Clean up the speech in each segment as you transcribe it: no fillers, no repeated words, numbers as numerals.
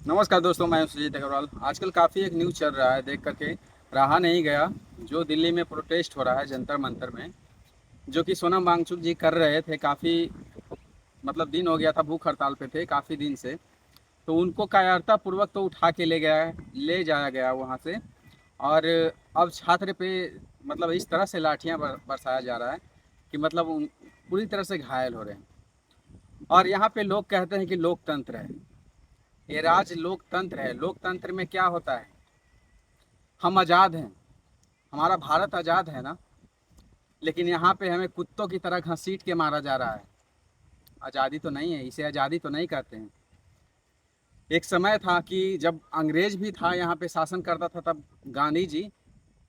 नमस्कार दोस्तों, मैं हूं सुजीत अग्रवाल। आजकल काफ़ी एक न्यूज़ चल रहा है, देख करके रहा नहीं गया। जो दिल्ली में प्रोटेस्ट हो रहा है जंतर मंतर में, जो कि सोनम वांगचुक जी कर रहे थे। काफ़ी दिन हो गया था, भूख हड़ताल पे थे काफ़ी दिन से। तो उनको कायरता पूर्वक तो उठा के ले जाया गया वहाँ से। और अब छात्र पे इस तरह से लाठियाँ बरसाया जा रहा है कि उन पूरी तरह से घायल हो रहे हैं। और यहाँ पे लोग कहते हैं कि लोकतंत्र है, ये राज लोकतंत्र है। लोकतंत्र में क्या होता है? हम आज़ाद हैं, हमारा भारत आज़ाद है ना। लेकिन यहाँ पे हमें कुत्तों की तरह घसीट के मारा जा रहा है। आज़ादी तो नहीं है, इसे आज़ादी तो नहीं कहते हैं। एक समय था कि जब अंग्रेज भी था यहाँ पे शासन करता था, तब गांधी जी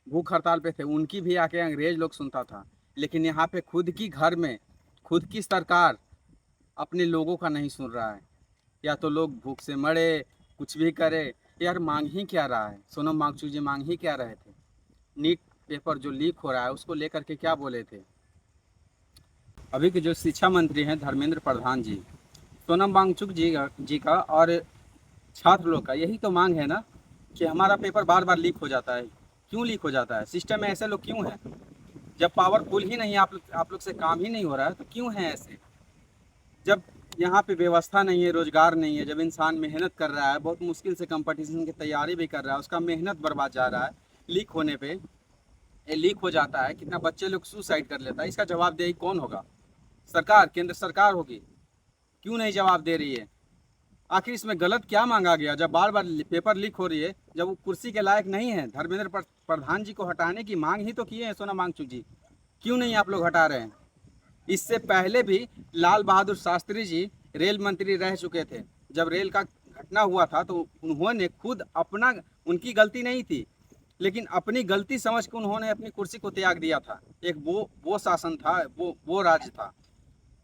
भूख हड़ताल पे थे, उनकी भी आके अंग्रेज लोग सुनता था। लेकिन यहाँ पे खुद की घर में खुद की सरकार अपने लोगों का नहीं सुन रहा है। या तो लोग भूख से मरे, कुछ भी करे। यार मांग ही क्या रहा है? सोनम वांगचुक जी मांग ही क्या रहे थे? नीट पेपर जो लीक हो रहा है उसको लेकर के क्या बोले थे? अभी के जो शिक्षा मंत्री हैं धर्मेंद्र प्रधान जी, सोनम वांगचुक जी का और छात्र लोग का यही तो मांग है ना कि हमारा पेपर बार बार लीक हो जाता है। क्यों लीक हो जाता है? सिस्टम में ऐसे लोग क्यों हैं? जब पावरफुल ही नहीं, आप लोग से काम ही नहीं हो रहा है तो क्यों हैं ऐसे? जब यहाँ पे व्यवस्था नहीं है, रोजगार नहीं है, जब इंसान मेहनत कर रहा है, बहुत मुश्किल से कंपटीशन की तैयारी भी कर रहा है, उसका मेहनत बर्बाद जा रहा है लीक होने पे। ये लीक हो जाता है, कितना बच्चे लोग सुसाइड कर लेता है, इसका जवाबदेही कौन होगा? सरकार, केंद्र सरकार होगी। क्यों नहीं जवाब दे रही है? आखिर इसमें गलत क्या मांगा गया जब बार बार पेपर लीक हो रही है? जब वो कुर्सी के लायक नहीं है, धर्मेंद्र प्रधान जी को हटाने की मांग ही तो किए हैं सोना वांगचुक जी। क्यों नहीं आप लोग हटा रहे हैं? इससे पहले भी लाल बहादुर शास्त्री जी रेल मंत्री रह चुके थे। जब रेल का घटना हुआ था तो उन्होंने खुद अपना, उनकी गलती नहीं थी, लेकिन अपनी गलती समझ के उन्होंने अपनी कुर्सी को त्याग दिया था। एक वो शासन था, वो राज्य था।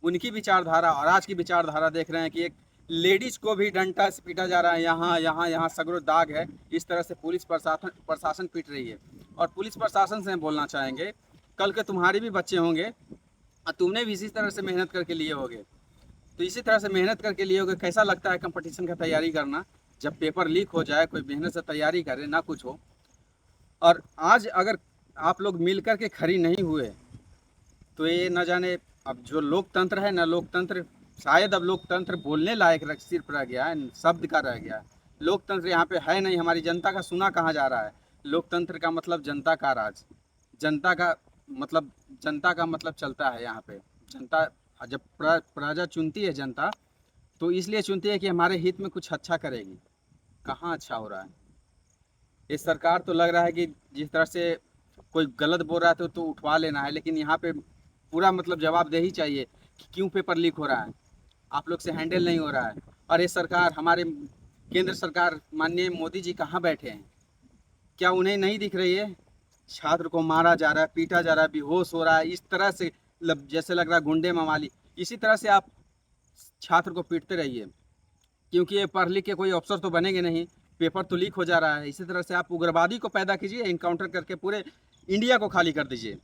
उनकी विचारधारा और आज की विचारधारा देख रहे हैं कि एक लेडीज को भी डंडा से पीटा जा रहा है, यहाँ यहाँ यहाँ सगरो दाग है। इस तरह से पुलिस प्रशासन पीट रही है। और पुलिस प्रशासन से हम बोलना चाहेंगे, कल के तुम्हारे भी बच्चे होंगे और तुमने भी इसी तरह से मेहनत करके लिए होगे। तो इसी तरह से मेहनत करके लिए होगे। कैसा लगता है कंपटीशन का तैयारी करना? जब पेपर लीक हो जाए, कोई मेहनत से तैयारी करे ना, कुछ हो। और आज अगर आप लोग मिल कर के खड़ी नहीं हुए तो ये न जाने अब जो लोकतंत्र है ना, लोकतंत्र शायद अब लोकतंत्र बोलने लायक सिर्फ रह गया है, शब्द का रह गया है। लोकतंत्र यहाँ पे है नहीं। हमारी जनता का सुना कहाँ जा रहा है? लोकतंत्र का मतलब जनता का राज, जनता का मतलब जनता का मतलब चलता है यहाँ पे। जनता जब प्रजा चुनती है जनता, तो इसलिए चुनती है कि हमारे हित में कुछ अच्छा करेगी। कहाँ अच्छा हो रहा है? ये सरकार तो लग रहा है कि जिस तरह से कोई गलत बोल रहा है तो उठवा लेना है, लेकिन यहाँ पे पूरा जवाबदेही चाहिए कि क्यों पेपर लीक हो रहा है। आप लोग से हैंडल नहीं हो रहा है। और ये सरकार, हमारे केंद्र सरकार माननीय मोदी जी कहाँ बैठे हैं? क्या उन्हें नहीं दिख रही है? छात्र को मारा जा रहा है, पीटा जा रहा है, बेहोश हो रहा है, इस तरह से जैसे लग रहा है गुंडे मवाली। इसी तरह से आप छात्र को पीटते रहिए, क्योंकि ये पढ़ लिख के कोई अफसर तो बनेंगे नहीं। पेपर तो लीक हो जा रहा है। इसी तरह से आप उग्रवादी को पैदा कीजिए, इनकाउंटर करके पूरे इंडिया को खाली कर दीजिए।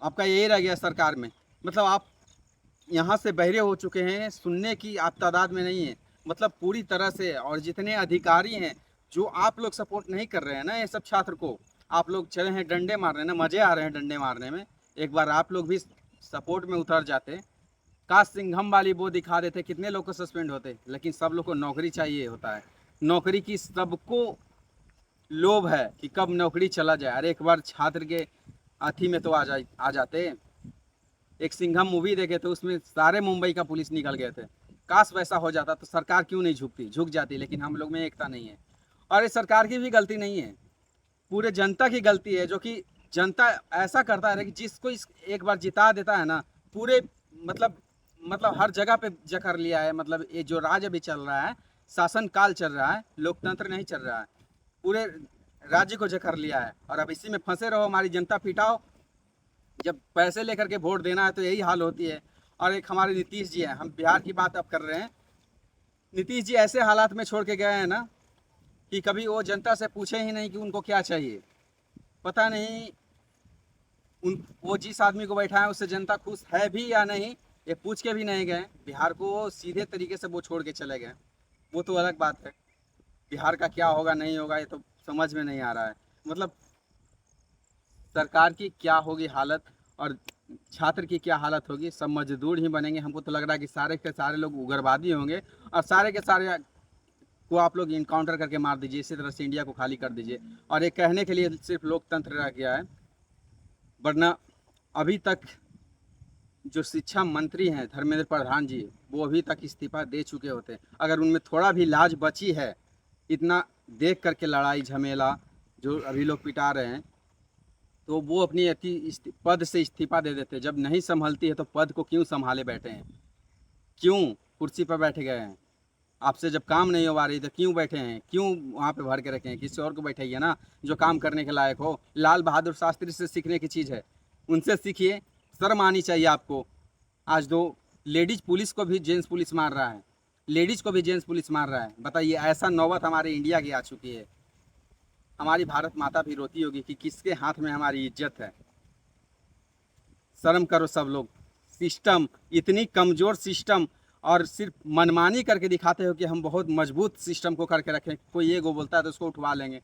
आपका यही रह गया सरकार में। आप यहाँ से बहरे हो चुके हैं, सुनने की आप तादाद में नहीं है। पूरी तरह से। और जितने अधिकारी हैं जो आप लोग सपोर्ट नहीं कर रहे हैं ना ये सब छात्र को, आप लोग चले हैं डंडे मारने ना, मज़े आ रहे हैं डंडे मारने में। एक बार आप लोग भी सपोर्ट में उतर जाते, काश सिंघम वाली वो दिखा देते, कितने लोग को सस्पेंड होते। लेकिन सब लोग को नौकरी चाहिए होता है। नौकरी की सबको लोभ है कि कब नौकरी चला जाए। अरे एक बार छात्र के अथी में तो आ जाते। एक सिंघम मूवी देखे थे, उसमें सारे मुंबई का पुलिस निकल गए थे। काश वैसा हो जाता तो सरकार क्यों नहीं झुकती, झुक जाती। लेकिन हम लोग में एकता नहीं है। और इस सरकार की भी गलती नहीं है, पूरे जनता की गलती है। जो कि जनता ऐसा करता है कि जिसको एक बार जिता देता है ना, पूरे मतलब हर जगह पे जकड़ लिया है। ये जो राज अभी चल रहा है, शासन काल चल रहा है, लोकतंत्र नहीं चल रहा है। पूरे राज्य को जकड़ लिया है और अब इसी में फंसे रहो, हमारी जनता पिटाओ। जब पैसे लेकर के वोट देना है तो यही हाल होती है। और एक हमारे नीतीश जी हैं, हम बिहार की बात अब कर रहे हैं। नीतीश जी ऐसे हालात में छोड़ के गए हैं ना कि कभी वो जनता से पूछे ही नहीं कि उनको क्या चाहिए। पता नहीं उन वो जिस आदमी को बैठा है उससे जनता खुश है भी या नहीं, ये पूछ के भी नहीं गए। बिहार को सीधे तरीके से वो छोड़ के चले गए। वो तो अलग बात है। बिहार का क्या होगा नहीं होगा ये तो समझ में नहीं आ रहा है। मतलब सरकार की क्या होगी हालत और छात्र की क्या हालत होगी, सब मजदूर ही बनेंगे। हमको तो लग रहा है कि सारे के सारे लोग उग्रवादी होंगे और सारे के सारे को आप लोग इनकाउंटर करके मार दीजिए, इसी तरह से इंडिया को खाली कर दीजिए। और ये कहने के लिए सिर्फ लोकतंत्र रह गया है, वरना अभी तक जो शिक्षा मंत्री हैं धर्मेंद्र प्रधान जी, वो अभी तक इस्तीफा दे चुके होते। अगर उनमें थोड़ा भी लाज बची है, इतना देख करके लड़ाई झमेला जो अभी लोग पिटा रहे हैं, तो वो अपनी पद से इस्तीफा दे देते। जब नहीं संभलती है तो पद को क्यों संभाले बैठे हैं, क्यों कुर्सी पर बैठे गए हैं? आपसे जब काम नहीं हो पा रही तो क्यों बैठे हैं, क्यों वहाँ पे भर के रखे हैं? किसी और को बैठाइए ना जो काम करने के लायक हो। लाल बहादुर शास्त्री से सीखने की चीज़ है, उनसे सीखिए, शर्म आनी चाहिए आपको। आज दो लेडीज पुलिस को भी जेंट्स पुलिस मार रहा है, लेडीज को भी जेंट्स पुलिस मार रहा है। बताइए, ऐसा नौबत हमारे इंडिया की आ चुकी है। हमारी भारत माता भी रोती होगी कि किसके हाथ में हमारी इज्जत है। शर्म करो सब लोग। सिस्टम इतनी कमज़ोर सिस्टम, और सिर्फ मनमानी करके दिखाते हो कि हम बहुत मजबूत सिस्टम को करके रखें। कोई ये गो बोलता है तो उसको उठवा लेंगे।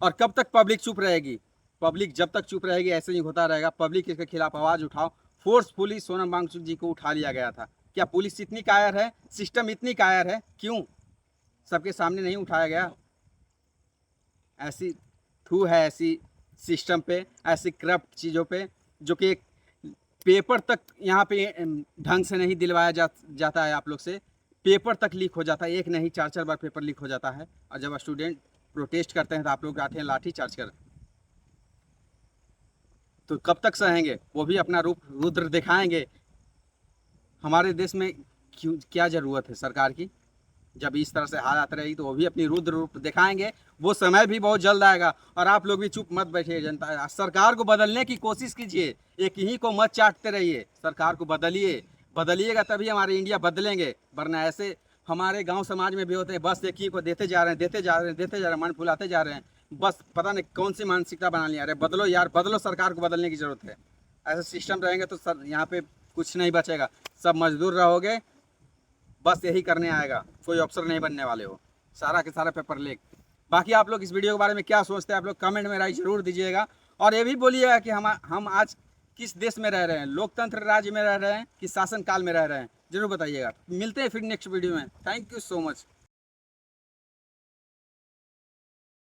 और कब तक पब्लिक चुप रहेगी? पब्लिक जब तक चुप रहेगी ऐसे ही होता रहेगा। पब्लिक इसके खिलाफ आवाज़ उठाओ। फोर्सफुली सोनम वांगचुक जी को उठा लिया गया था। क्या पुलिस इतनी कायर है, सिस्टम इतनी कायर है? क्यों सबके सामने नहीं उठाया गया? ऐसी थू है ऐसी सिस्टम पे, ऐसी करप्ट चीज़ों पे, जो कि एक पेपर तक यहाँ पे ढंग से नहीं दिलवाया जाता है। आप लोग से पेपर तक लीक हो जाता है, एक नहीं 4-4 बार पेपर लीक हो जाता है। और जब स्टूडेंट प्रोटेस्ट करते हैं तो आप लोग आते हैं लाठी चार्ज कर। तो कब तक सहेंगे? वो भी अपना रूप रुद्र दिखाएंगे। हमारे देश में क्यों, क्या ज़रूरत है सरकार की? जब इस तरह से हालात रहेगी तो वो भी अपनी रुद्र रूप दिखाएंगे। वो समय भी बहुत जल्द आएगा। और आप लोग भी चुप मत बैठिए। जनता, सरकार को बदलने की कोशिश कीजिए, एक ही को मत चाटते रहिए। सरकार को बदलिए, बदलिएगा तभी हमारे इंडिया बदलेंगे। वरना ऐसे हमारे गांव समाज में भी होते हैं, बस एक ही को देते जा रहे हैं, देते जा रहे हैं, देते जा रहे हैं, मन फुलाते जा रहे हैं। बस पता नहीं कौन सी मानसिकता बना लिया। अरे बदलो यार, बदलो, सरकार को बदलने की ज़रूरत है। ऐसा सिस्टम रहेंगे तो सर यहाँ पे कुछ नहीं बचेगा, सब मजदूर रहोगे। बस यही करने आएगा, कोई अफसर नहीं बनने वाले हो, सारा के सारा पेपर लीक। बाकी आप लोग इस वीडियो के बारे में क्या सोचते हैं, आप लोग कमेंट में राय जरूर दीजिएगा। और ये भी बोलिएगा कि हम आज किस देश में रह रहे हैं, लोकतंत्र राज्य में रह रहे हैं कि शासन काल में रह रहे हैं, जरूर बताइएगा। मिलते हैं फिर नेक्स्ट वीडियो में। Thank you so much.